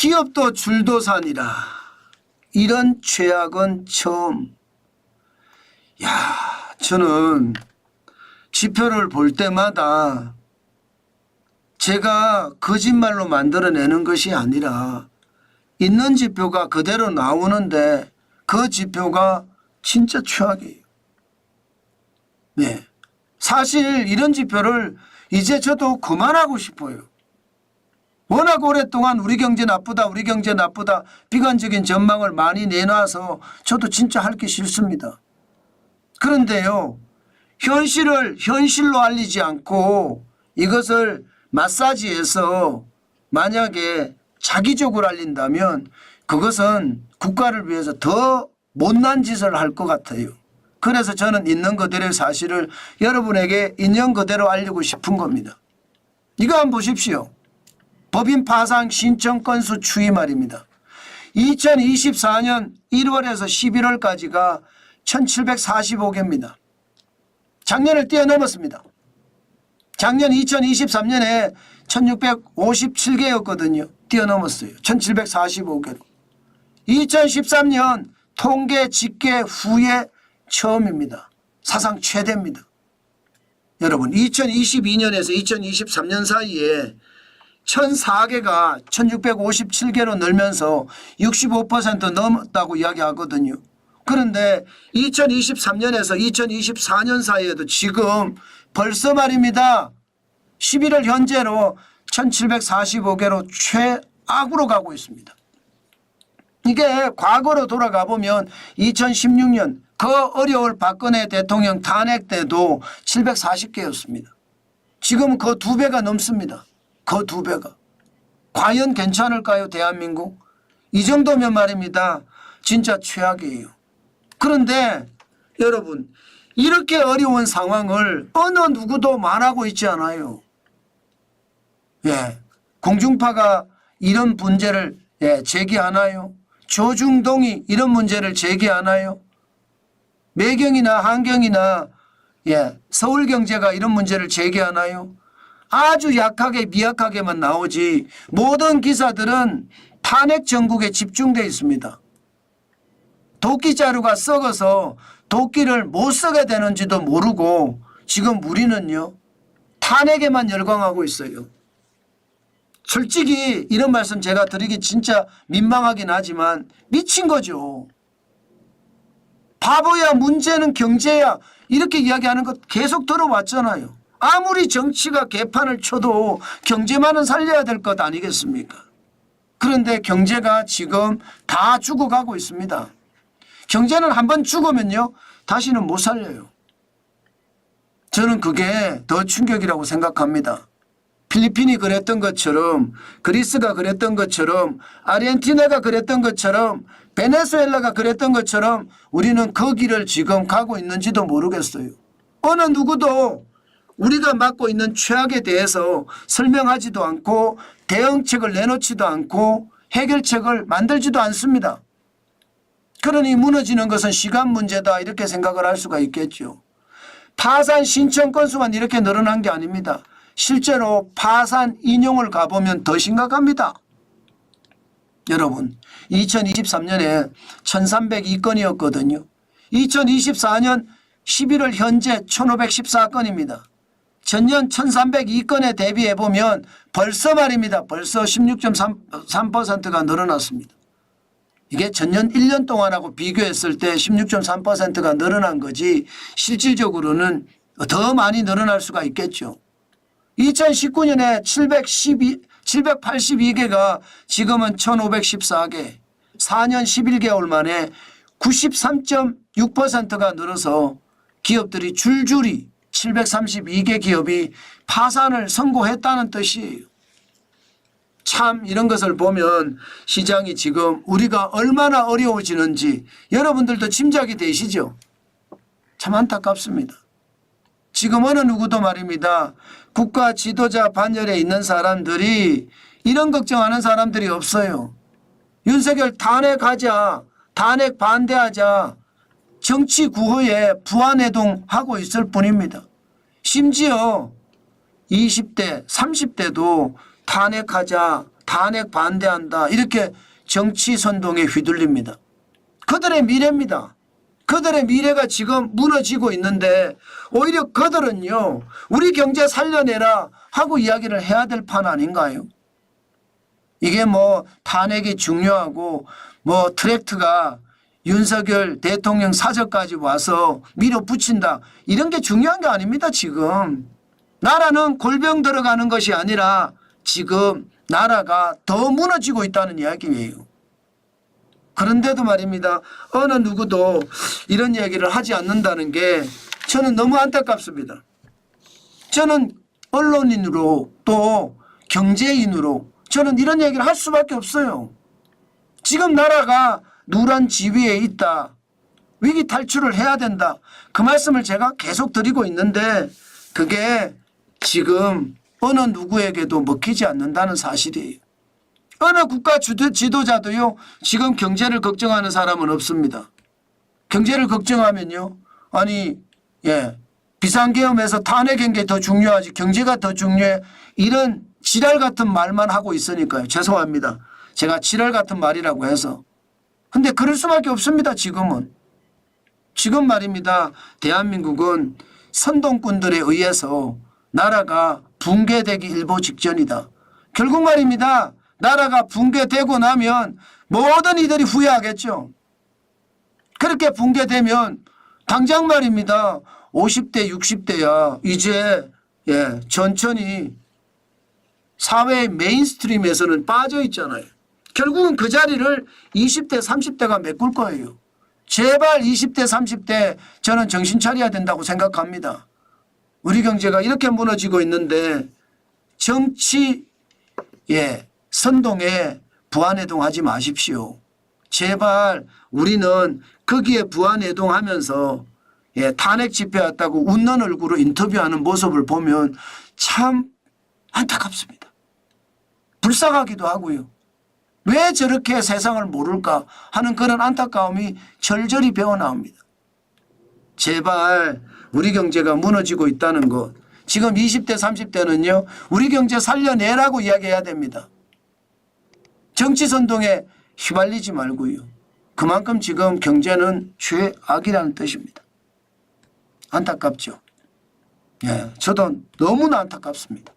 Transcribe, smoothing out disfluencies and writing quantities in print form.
기업도 줄도산이라. 이런 최악은 처음. 저는 지표를 볼 때마다 제가 거짓말로 만들어내는 것이 아니라 있는 지표가 그대로 나오는데 그 지표가 진짜 최악이에요. 네. 사실 이런 지표를 이제 저도 그만하고 싶어요. 워낙 오랫동안 우리 경제 나쁘다, 우리 경제 나쁘다 비관적인 전망을 많이 내놔서 저도 진짜 할 게 싫습니다. 그런데요, 현실을 현실로 알리지 않고 이것을 마사지해서 만약에 자기적으로 알린다면 그것은 국가를 위해서 더 못난 짓을 할 것 같아요. 그래서 저는 있는 그대로의 사실을 여러분에게 있는 그대로 알리고 싶은 겁니다. 이거 한번 보십시오. 법인 파산 신청 건수 추이 말입니다. 2024년 1월에서 11월까지가 1745개입니다. 작년을 뛰어넘었습니다. 작년 2023년에 1657개였거든요. 뛰어넘었어요. 1745개로. 2013년 통계 집계 후에 처음입니다. 사상 최대입니다. 여러분 2022년에서 2023년 사이에 1004개가 1657개로 늘면서 65% 넘었다고 이야기하거든요. 그런데 2023년에서 2024년 사이에도 지금 벌써 말입니다. 11월 현재로 1745개로 최악으로 가고 있습니다. 이게 과거로 돌아가 보면 2016년 그 어려울 박근혜 대통령 탄핵 때도 740개였습니다. 지금은 그 2배가 넘습니다. 그 2배가. 과연 괜찮을까요, 대한민국? 이 정도면 말입니다. 진짜 최악이에요. 그런데 여러분, 이렇게 어려운 상황을 어느 누구도 말하고 있지 않아요. 공중파가 이런 문제를 제기하나요? 조중동이 이런 문제를 제기하나요? 매경이나 한경이나 서울경제가 이런 문제를 제기하나요? 아주 약하게 미약하게만 나오지 모든 기사들은 탄핵 정국에 집중되어 있습니다. 도끼 자루가 썩어서 도끼를 못 쓰게 되는지도 모르고 지금 우리는요 탄핵에만 열광하고 있어요. 솔직히 이런 말씀 제가 드리기 진짜 민망하긴 하지만 미친 거죠. 바보야, 문제는 경제야, 이렇게 이야기하는 것 계속 들어왔잖아요. 아무리 정치가 개판을 쳐도 경제만은 살려야 될 것 아니겠습니까? 그런데 경제가 지금 다 죽어가고 있습니다. 경제는 한번 죽으면요 다시는 못 살려요. 저는 그게 더 충격이라고 생각합니다. 필리핀이 그랬던 것처럼, 그리스가 그랬던 것처럼, 아르헨티나가 그랬던 것처럼, 베네수엘라가 그랬던 것처럼 우리는 그 길을 지금 가고 있는지도 모르겠어요. 어느 누구도 우리가 맡고 있는 최악에 대해서 설명하지도 않고 대응책을 내놓지도 않고 해결책을 만들지도 않습니다. 그러니 무너지는 것은 시간 문제다, 이렇게 생각을 할 수가 있겠죠. 파산 신청 건수만 이렇게 늘어난 게 아닙니다. 실제로 파산 인용을 가보면 더 심각합니다. 여러분 2023년에 1302건이었거든요. 2024년 11월 현재 1514건입니다. 전년 1302건에 대비해보면 벌써 말입니다. 벌써 16.3%가 늘어났습니다. 이게 전년 1년 동안하고 비교했을 때 16.3%가 늘어난 거지 실질적으로는 더 많이 늘어날 수가 있겠죠. 2019년에 782개가 지금은 1514개, 4년 11개월 만에 93.6%가 늘어서 기업들이 줄줄이 732개 기업이 파산을 선고했다는 뜻이에요. 참 이런 것을 보면 시장이 지금 우리가 얼마나 어려워지는지 여러분들도 짐작이 되시죠? 참 안타깝습니다. 지금 어느 누구도 말입니다. 국가 지도자 반열에 있는 사람들이 이런 걱정하는 사람들이 없어요. 윤석열 탄핵하자, 탄핵 반대하자, 정치 구호에 부안해동하고 있을 뿐입니다. 심지어 20대, 30대도 탄핵하자, 탄핵 반대한다 이렇게 정치 선동에 휘둘립니다. 그들의 미래입니다. 그들의 미래가 지금 무너지고 있는데 오히려 그들은요 우리 경제 살려내라 하고 이야기를 해야 될 판 아닌가요? 이게 뭐 탄핵이 중요하고 뭐 트랙트가 윤석열 대통령 사저까지 와서 밀어붙인다 이런 게 중요한 게 아닙니다. 지금 나라는 골병 들어가는 것이 아니라 지금 나라가 더 무너지고 있다는 이야기예요. 그런데도 말입니다. 어느 누구도 이런 얘기를 하지 않는다는 게 저는 너무 안타깝습니다. 저는 언론인으로 또 경제인으로 저는 이런 얘기를 할 수밖에 없어요. 지금 나라가 누런 지위에 있다. 위기 탈출을 해야 된다. 그 말씀을 제가 계속 드리고 있는데 그게 지금 어느 누구에게도 먹히지 않는다는 사실이에요. 어느 국가 지도자도요 지금 경제를 걱정하는 사람은 없습니다. 경제를 걱정하면요 아니 비상계엄에서 탄핵한 게 더 중요하지 경제가 더 중요해 이런 지랄 같은 말만 하고 있으니까요. 죄송합니다. 제가 지랄 같은 말이라고 해서. 근데 그럴 수밖에 없습니다. 지금은. 지금 말입니다. 대한민국은 선동꾼들에 의해서 나라가 붕괴되기 일보 직전이다. 결국 말입니다. 나라가 붕괴되고 나면 모든 이들이 후회하겠죠. 그렇게 붕괴되면 당장 말입니다. 50대 60대야 이제 천천히 사회의 메인스트림에서는 빠져 있잖아요. 결국은 그 자리를 20대 30대가 메꿀 거예요. 제발 20대 30대 저는 정신 차려야 된다고 생각합니다. 우리 경제가 이렇게 무너지고 있는데 정치 선동에 부안해동하지 마십시오. 제발 우리는 거기에 부안해동하면서 탄핵 집회했다고 웃는 얼굴로 인터뷰하는 모습을 보면 참 안타깝습니다. 불쌍하기도 하고요. 왜 저렇게 세상을 모를까 하는 그런 안타까움이 절절히 배어나옵니다. 제발 우리 경제가 무너지고 있다는 것. 지금 20대 30대는요. 우리 경제 살려내라고 이야기해야 됩니다. 정치 선동에 휘말리지 말고요. 그만큼 지금 경제는 최악이라는 뜻입니다. 안타깝죠. 저도 너무나 안타깝습니다.